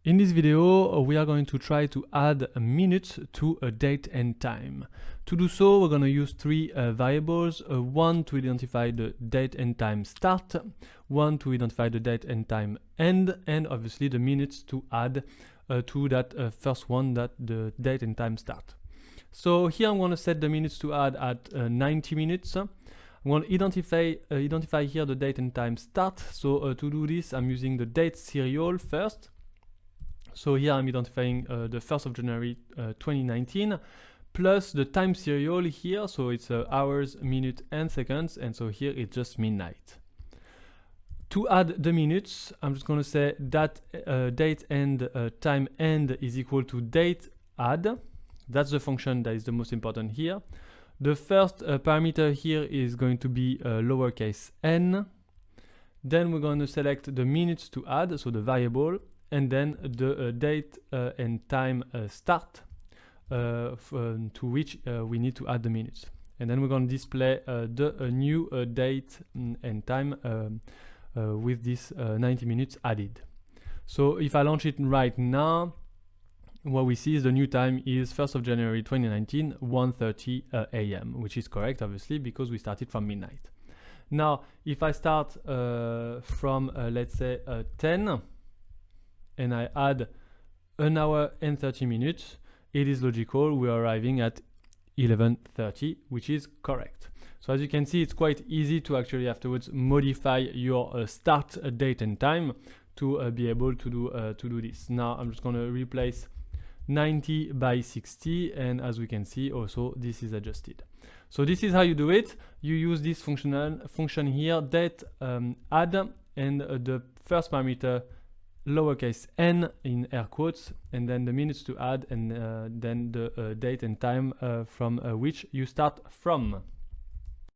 In this video, we are going to try to add a minute to a date and time. To do so, we're going to use three variables, one to identify the date and time start, one to identify the date and time end, and obviously the minutes to add to that first one, that the date and time start. So here I'm going to set the minutes to add at 90 minutes. I'm going to identify here the date and time start. So to do this, I'm using the DateSerial first. So here I'm identifying the 1st of January 2019 plus the TimeSerial here. So it's hours, minute and seconds. And so here it's just midnight. To add the minutes, I'm just going to say that date and time end is equal to DateAdd. That's the function that is the most important here. The first parameter here is going to be lowercase n. Then we're going to select the minutes to add, so the variable, and then the date and time start to which we need to add the minutes. And then we're going to display the new date and time with this 90 minutes added. So if I launch it right now, what we see is the new time is 1st of January 2019, 1:30 a.m., which is correct, obviously, because we started from midnight. Now, if I start from, let's say, 10, and I add an hour and 30 minutes, it is logical, we are arriving at 11:30, which is correct. So as you can see, it's quite easy to actually afterwards modify your start date and time to be able to do this. Now I'm just going to replace 90 by 60, and as we can see also this is adjusted. So this is how you do it. You use this function here, DateAdd, and the first parameter lowercase n in air quotes, and then the minutes to add, and then the date and time from which you start from.